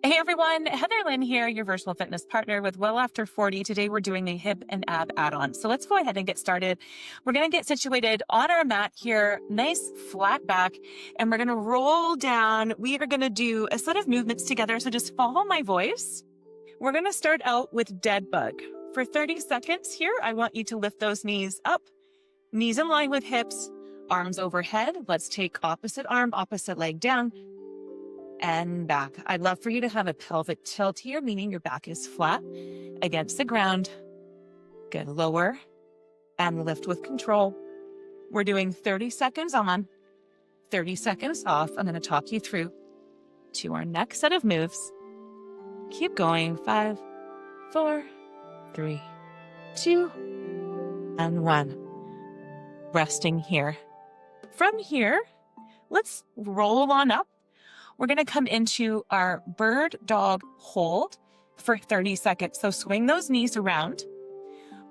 Hey everyone, Heather Lynn here, your virtual fitness partner with Well After 40. Today we're doing the hip and ab add-on. So let's go ahead and get started. We're going to get situated on our mat here, nice flat back, and we're going to roll down. We are going to do a set of movements together, so just follow my voice. We're going to start out with dead bug. For 30 seconds here, I want you to lift those knees up, knees in line with hips, arms overhead. Let's take opposite arm, opposite leg down, and back. I'd love for you to have a pelvic tilt here, meaning your back is flat against the ground. Good. Lower and lift with control. We're doing 30 seconds on, 30 seconds off. I'm going to talk you through to our next set of moves. Keep going. 5, 4, 3, 2, and 1. Resting here. From here, let's roll on up. We're going to come into our bird dog hold for 30 seconds. So swing those knees around.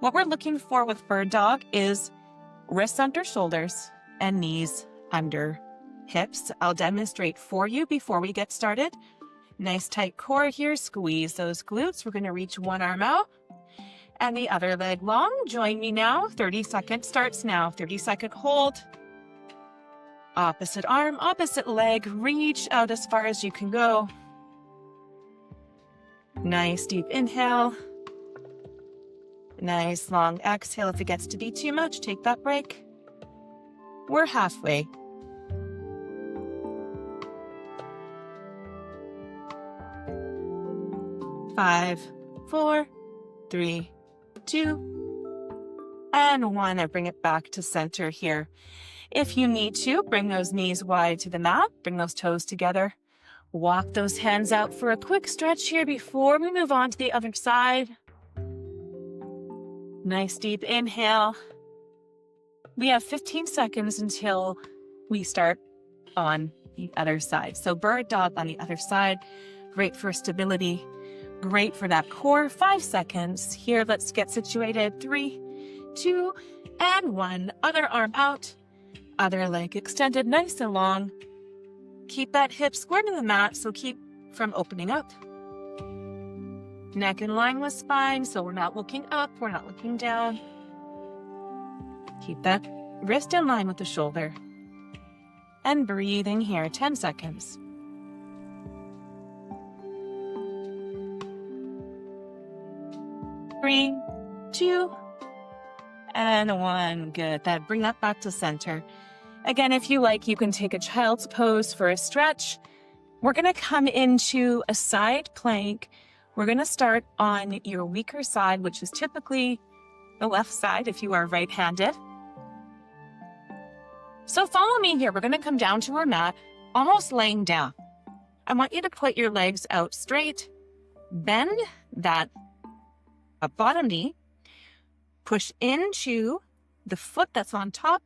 What we're looking for with bird dog is wrists under shoulders and knees under hips. I'll demonstrate for you before we get started. Nice tight core here. Squeeze those glutes. We're going to reach one arm out and the other leg long. Join me now. 30 seconds starts now. 30-second hold. Opposite arm, opposite leg, reach out as far as you can go. Nice deep inhale. Nice long exhale. If it gets to be too much, take that break. We're halfway. Five, 4, 3, 2, and 1. I bring it back to center here. If you need to, bring those knees wide to the mat, bring those toes together. Walk those hands out for a quick stretch here before we move on to the other side. Nice deep inhale. We have 15 seconds until we start on the other side. So bird dog on the other side, great for stability, great for that core. 5 seconds. Here, let's get situated. 3, 2, and 1. Other arm out. Other leg extended nice and long. Keep that hip squared to the mat, so keep from opening up. Neck in line with spine, so we're not looking up, we're not looking down. Keep that wrist in line with the shoulder. And breathing here, 10 seconds. Three, 2, and 1. Good. That bring that back to center. Again, if you like, you can take a child's pose for a stretch. We're going to come into a side plank. We're going to start on your weaker side, which is typically the left side if you are right-handed. So follow me here. We're going to come down to our mat, almost laying down. I want you to put your legs out straight. Bend that bottom knee. Push into the foot that's on top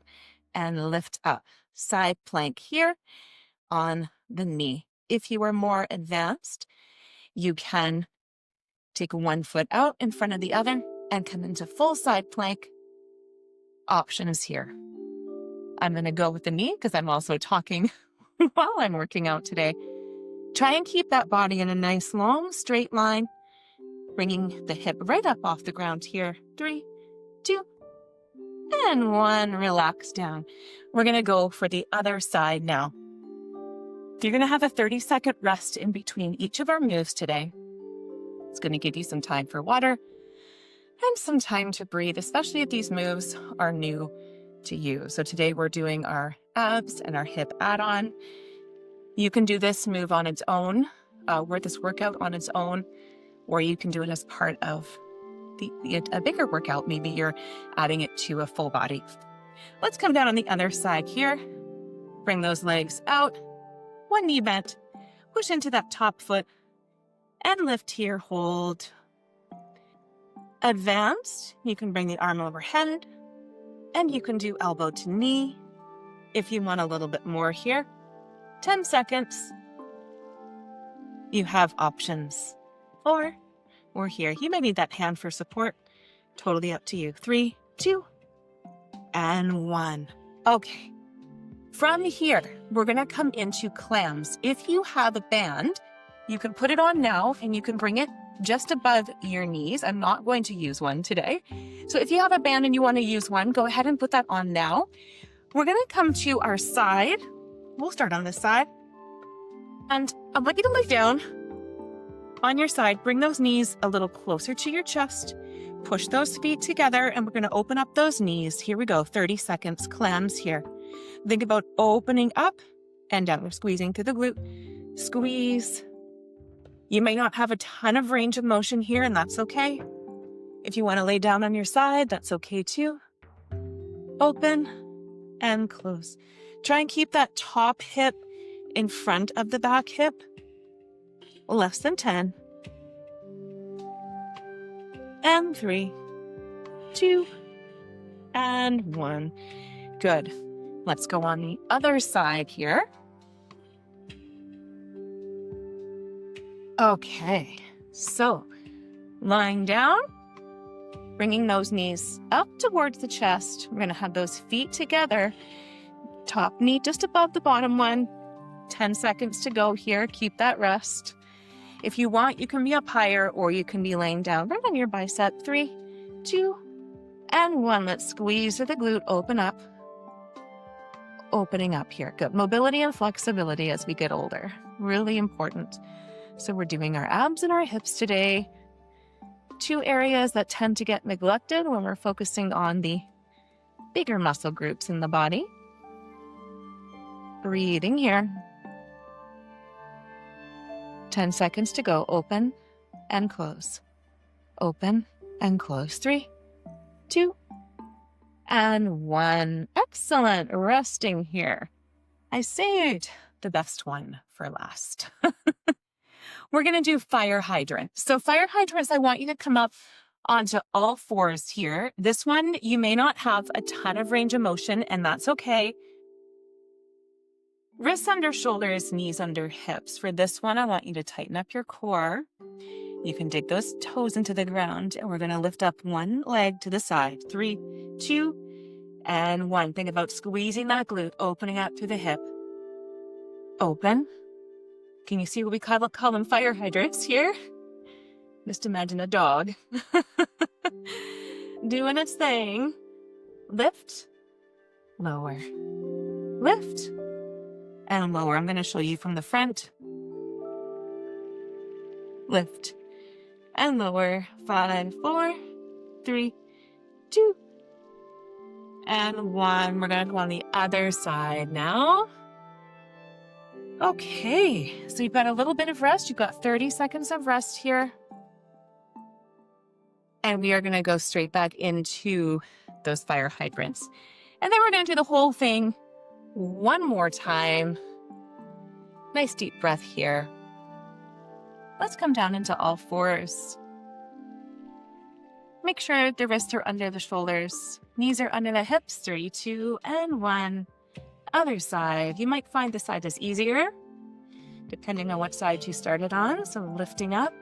and lift up. Side plank here on the knee. If you are more advanced, you can take one foot out in front of the other and come into full side plank. Options here. I'm going to go with the knee because I'm also talking while I'm working out today. Try and keep that body in a nice long straight line, bringing the hip right up off the ground here. 3, 2, and 1. Relax down. We're going to go for the other side now. You're going to have a 30-second rest in between each of our moves today. It's going to give you some time for water and some time to breathe, especially if these moves are new to you. So today we're doing our abs and our hip add-on. You can do this move on its own, this workout on its own, or you can do it as part of a bigger workout. Maybe you're adding it to a full body. Let's come down on the other side here. Bring those legs out. One knee bent. Push into that top foot and lift here. Hold. Advanced. You can bring the arm overhead and you can do elbow to knee if you want a little bit more here. 10 seconds. You have options. Or here. You may need that hand for support. Totally up to you. 3, 2, and 1. Okay. From here, we're going to come into clams. If you have a band, You can put it on now and you can bring it just above your knees. I'm not going to use one today. So if you have a band and you want to use one, go ahead and put that on now. We're going to come to our side. We'll start on this side. And I want you to lay down on your side. Bring those knees a little closer to your chest. Push those feet together and we're going to open up those knees. Here we go. 30 seconds. Clams here. Think about opening up and down. We're squeezing through the glute. Squeeze. You may not have a ton of range of motion here, and that's okay. If you want to lay down on your side, that's okay too. Open and close. Try and keep that top hip in front of the back hip. Less than 10. And 3, 2, and 1. Good. Let's go on the other side here. Okay, so lying down, bringing those knees up towards the chest. We're going to have those feet together. Top knee just above the bottom one. 10 seconds to go here. Keep that rest. If you want, you can be up higher or you can be laying down right on your bicep. 3, 2, and 1. Let's squeeze to the glute. Open up. Opening up here. Good. Mobility and flexibility as we get older. Really important. So we're doing our abs and our hips today. 2 areas that tend to get neglected when we're focusing on the bigger muscle groups in the body. Breathing here. 10 seconds to go. Open and close. Open and close. 3, 2, and 1. Excellent. Resting here. I saved the best one for last. We're going to do fire hydrant. So fire hydrants, I want you to come up onto all fours here. This one, you may not have a ton of range of motion, and that's okay. Wrists under shoulders, knees under hips. For this one, I want you to tighten up your core. You can dig those toes into the ground, and we're going to lift up one leg to the side. 3, 2, and 1. Think about squeezing that glute, opening up through the hip. Open. Can you see what we call them fire hydrants here? Just imagine a dog doing its thing. Lift, lower, lift, and lower. I'm going to show you from the front. Lift and lower. 5, 4, 3, 2, and 1. We're going to go on the other side now. Okay, so you've got a little bit of rest. You've got 30 seconds of rest here. And we are going to go straight back into those fire hydrants. And then we're going to do the whole thing one more time. Nice deep breath here. Let's come down into all fours. Make sure the wrists are under the shoulders. Knees are under the hips. 3, 2, and 1. Other side. You might find this side is easier, depending on what side you started on. So lifting up.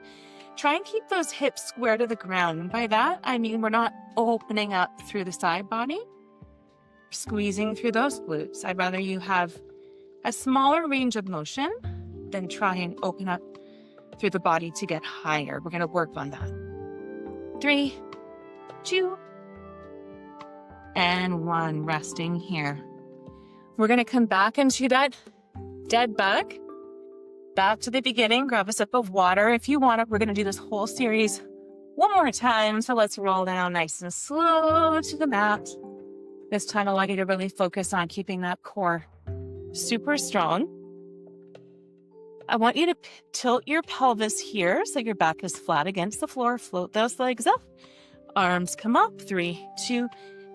Try and keep those hips square to the ground. And by that, I mean we're not opening up through the side body, squeezing through those glutes. I'd rather you have a smaller range of motion than try and open up through the body to get higher. We're going to work on that. 3, 2, and 1. Resting here. We're going to come back into that dead bug. Back to the beginning. Grab a sip of water if you want it. We're going to do this whole series one more time. So let's roll down nice and slow to the mat. This time I want you to really focus on keeping that core super strong. I want you to tilt your pelvis here so your back is flat against the floor. Float those legs up. Arms come up. 3, 2,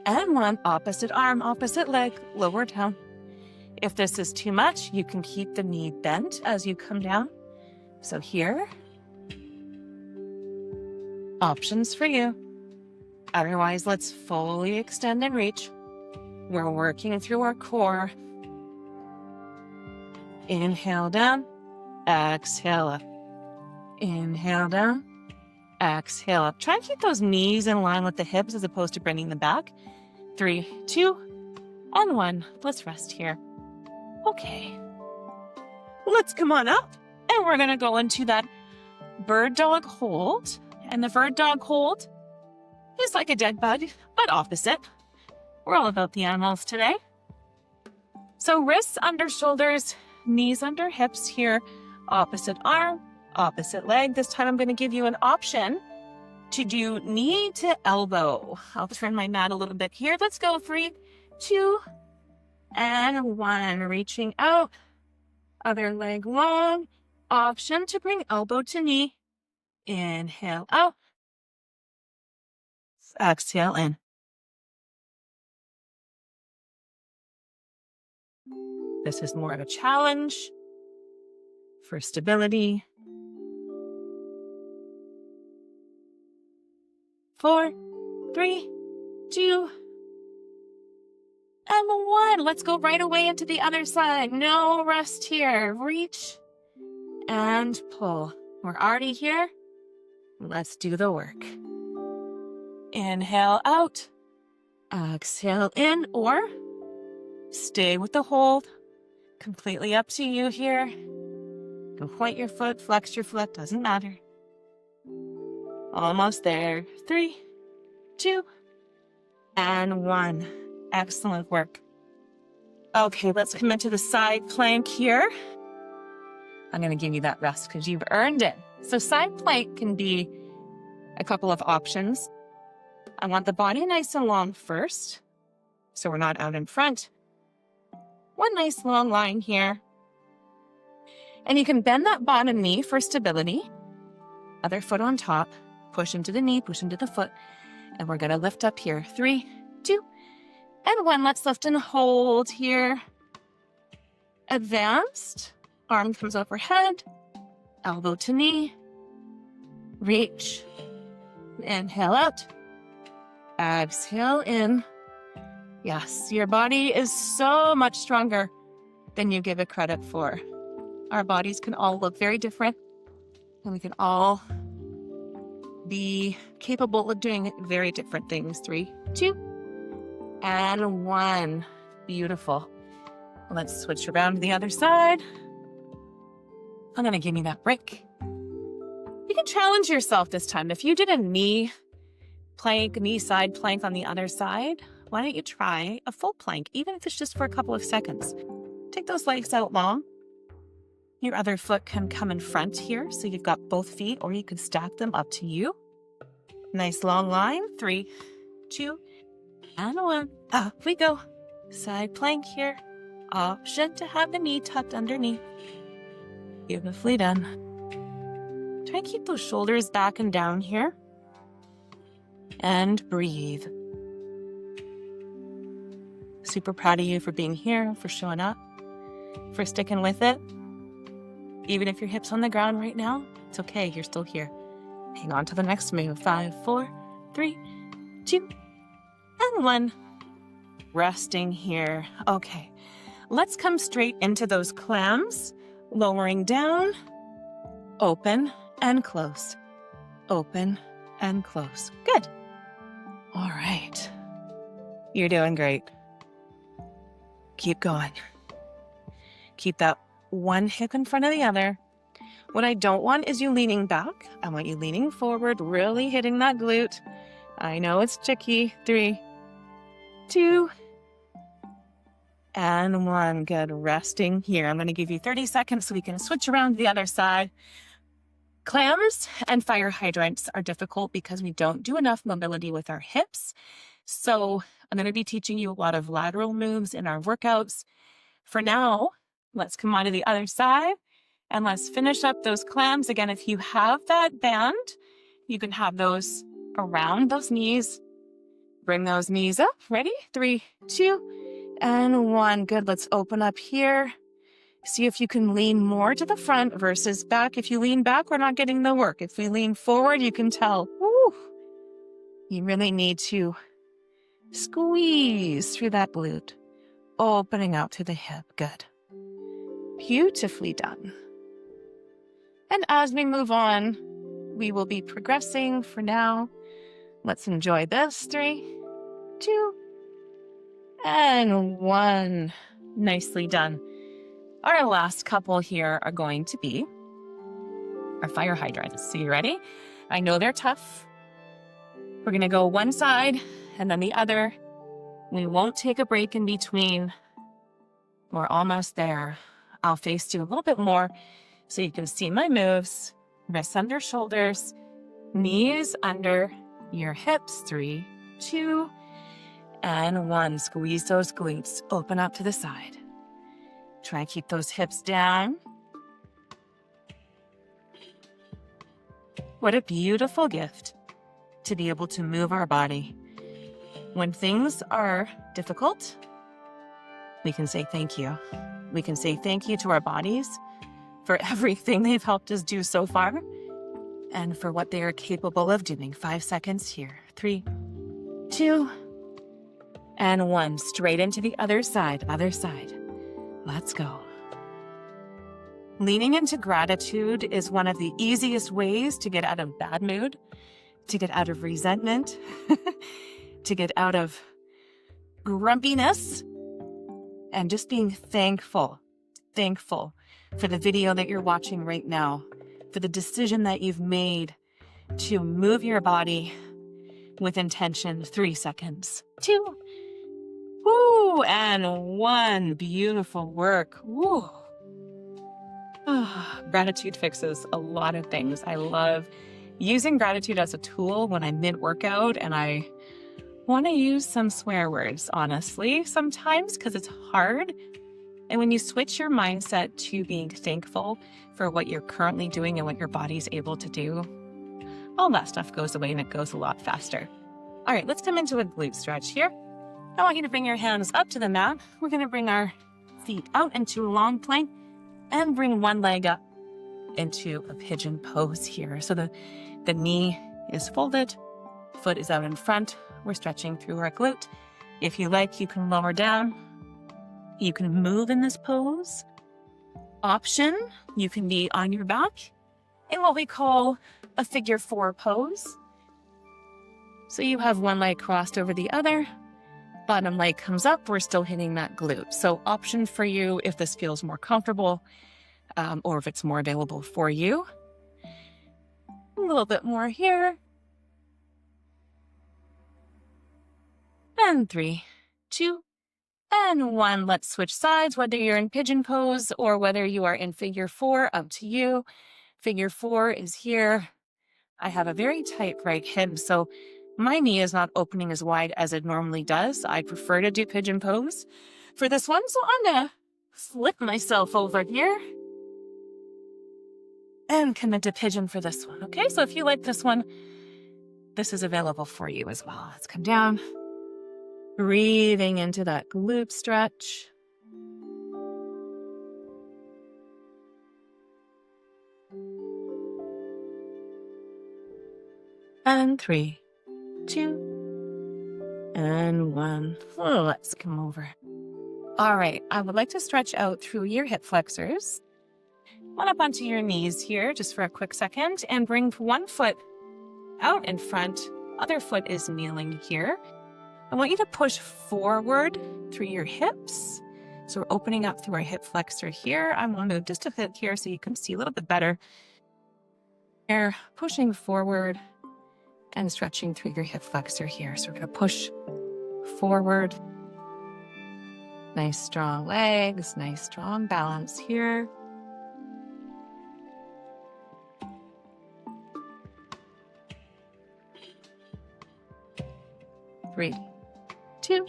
and 1. Opposite arm, opposite leg, lower down. If this is too much, you can keep the knee bent as you come down. So here, options for you. Otherwise, let's fully extend and reach. We're working through our core. Inhale down, exhale up. Inhale down, exhale up. Try and keep those knees in line with the hips as opposed to bringing them back. 3, 2, and 1. Let's rest here. Okay. Let's come on up And we're going to go into that bird dog hold. And the bird dog hold is like a dead bug, but opposite. We're all about the animals today. So wrists under shoulders, knees under hips here, opposite arm, opposite leg. This time I'm going to give you an option to do knee to elbow. I'll turn my mat a little bit here. Let's go. 3, 2, and 1. Reaching out. Other leg long. Option to bring elbow to knee. Inhale out. Exhale in. This is more of a challenge for stability. 4, 3, 2, and 1. Let's go right away into the other side. No rest here. Reach and pull. We're already here. Let's do the work. Inhale out. Exhale in, or stay with the hold. Completely up to you here. You can point your foot, flex your foot, doesn't matter. Almost there. 3, 2, and 1. Excellent work. Okay, let's come into the side plank here. I'm going to give you that rest because you've earned it. So side plank can be a couple of options. I want the body nice and long first, so we're not out in front. One nice long line here. And you can bend that bottom knee for stability. Other foot on top. Push into the knee, push into the foot. And we're going to lift up here. 3, 2, and 1. Let's lift and hold here. Advanced. Arm comes overhead. Elbow to knee. Reach. Inhale out. Exhale in. Yes, your body is so much stronger than you give it credit for. Our bodies can all look very different, and we can all be capable of doing very different things. 3, 2, and 1. Beautiful. Let's switch around to the other side. I'm going to give you that break. You can challenge yourself this time. If you did a knee plank, knee side plank on the other side, why don't you try a full plank, even if it's just for a couple of seconds. Take those legs out long. Your other foot can come in front here, so you've got both feet, or you could stack them up to you. Nice long line. 3, 2, and 1. Up we go. Side plank here. Option to have the knee tucked underneath. Beautifully done. Try and keep those shoulders back and down here. And breathe. Super proud of you for being here, for showing up, for sticking with it. Even if your hip's on the ground right now, it's okay, you're still here. Hang on to the next move. 5, 4, 3, 2, and 1. Resting here. Okay, let's come straight into those clams. Lowering down, open and close. Open and close. Good. All right. You're doing great. Keep going. Keep that one hip in front of the other. What I don't want is you leaning back. I want you leaning forward, really hitting that glute. I know it's tricky. 3, 2, and 1. Good. Resting here. I'm going to give you 30 seconds so we can switch around to the other side. Clams and fire hydrants are difficult because we don't do enough mobility with our hips. So I'm going to be teaching you a lot of lateral moves in our workouts. For now, let's come on to the other side and let's finish up those clams. Again, if you have that band, you can have those around those knees. Bring those knees up. Ready? 3, 2, and 1. Good. Let's open up here. See if you can lean more to the front versus back. If you lean back, we're not getting the work. If we lean forward, you can tell, woo, you really need to squeeze through that glute, opening out to the hip. Good. Beautifully done. And as we move on, we will be progressing. For now, let's enjoy this. 3, 2, and 1. Nicely done. Our last couple here are going to be our fire hydrants. So you ready? I know they're tough. We're gonna go one side and then the other. We won't take a break in between. We're almost there. I'll face you a little bit more so you can see my moves. Wrists under shoulders, knees under your hips. 3, 2, and 1. Squeeze those glutes, open up to the side. Try and keep those hips down. What a beautiful gift to be able to move our body. When things are difficult, we can say thank you. We can say thank you to our bodies for everything they've helped us do so far and for what they are capable of doing. 5 seconds here. 3, 2, and 1. Straight into the other side, other side. Let's go. Leaning into gratitude is one of the easiest ways to get out of bad mood, to get out of resentment, to get out of grumpiness, and just being thankful for the video that you're watching right now, for the decision that you've made to move your body with intention. 3 seconds. 2, woo, and 1. Beautiful work. Woo. Gratitude fixes a lot of things. I love using gratitude as a tool when I'm mid-workout and I want to use some swear words, honestly, sometimes because it's hard. And when you switch your mindset to being thankful for what you're currently doing and what your body's able to do, all that stuff goes away and it goes a lot faster. All right, let's come into a glute stretch here. I want you to bring your hands up to the mat. We're going to bring our feet out into a long plank and bring one leg up into a pigeon pose here. So the knee is folded, foot is out in front. We're stretching through our glute. If you like, you can lower down. You can move in this pose. Option, you can be on your back in what we call a figure 4 pose. So you have one leg crossed over the other. Bottom leg comes up. We're still hitting that glute. So option for you if this feels more comfortable or if it's more available for you. A little bit more here. And 3, 2, and 1. Let's switch sides, whether you're in pigeon pose or whether you are in figure 4, up to you. Figure 4 is here. I have a very tight right hip, so my knee is not opening as wide as it normally does. I prefer to do pigeon pose for this one, so I'm gonna flip myself over here and commit to pigeon for this one. Okay, so if you like this one, this is available for you as well. Let's come down. Breathing into that glute stretch. And 3, 2, and 1. Oh, let's come over. All right, I would like to stretch out through your hip flexors. One up onto your knees here, just for a quick second, and bring one foot out in front. Other foot is kneeling here. I want you to push forward through your hips. So we're opening up through our hip flexor here. I'm going to move just a bit here so you can see a little bit better. Here, pushing forward and stretching through your hip flexor here. So we're going to push forward. Nice strong legs, nice strong balance here. Three, 2,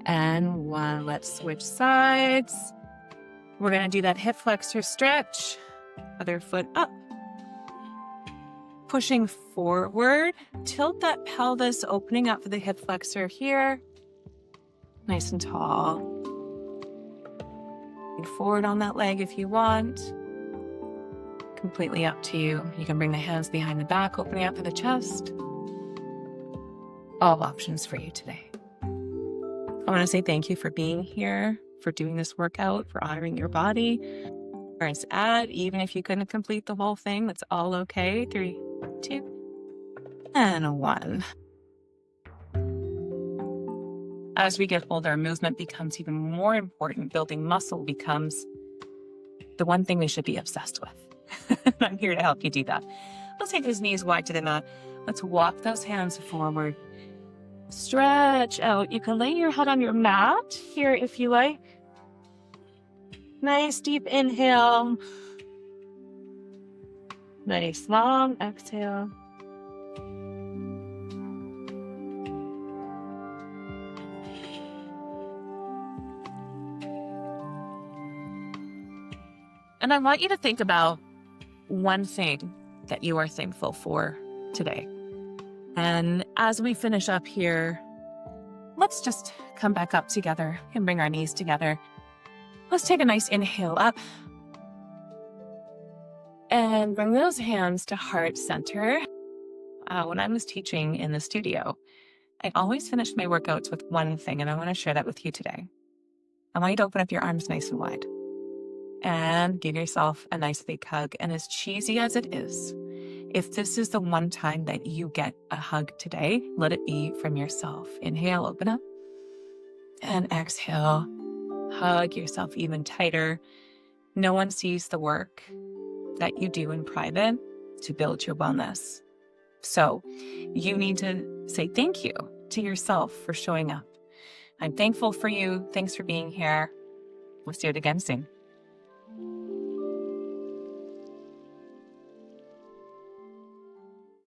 and 1. Let's switch sides. We're going to do that hip flexor stretch. Other foot up. Pushing forward. Tilt that pelvis, opening up for the hip flexor here. Nice and tall. Forward on that leg if you want. Completely up to you. You can bring the hands behind the back, opening up for the chest. All options for you today. I want to say thank you for being here, for doing this workout, for honoring your body, where it's at. Even if you couldn't complete the whole thing, that's all okay. 3, 2, and 1. As we get older, movement becomes even more important. Building muscle becomes the one thing we should be obsessed with. I'm here to help you do that. Let's take those knees wide to the mat. Let's walk those hands forward. Stretch out. You can lay your head on your mat here if you like. Nice deep inhale. Nice long exhale. And I want you to think about one thing that you are thankful for today. And as we finish up here, let's just come back up together and bring our knees together. Let's take a nice inhale up and bring those hands to heart center. When I was teaching in the studio, I always finished my workouts with one thing, and I want to share that with you today. I want you to open up your arms nice and wide and give yourself a nice big hug. And as cheesy as it is, if this is the one time that you get a hug today, let it be from yourself. Inhale, open up, and exhale, hug yourself even tighter. No one sees the work that you do in private to build your wellness. So you need to say thank you to yourself for showing up. I'm thankful for you. Thanks for being here. We'll see you again soon.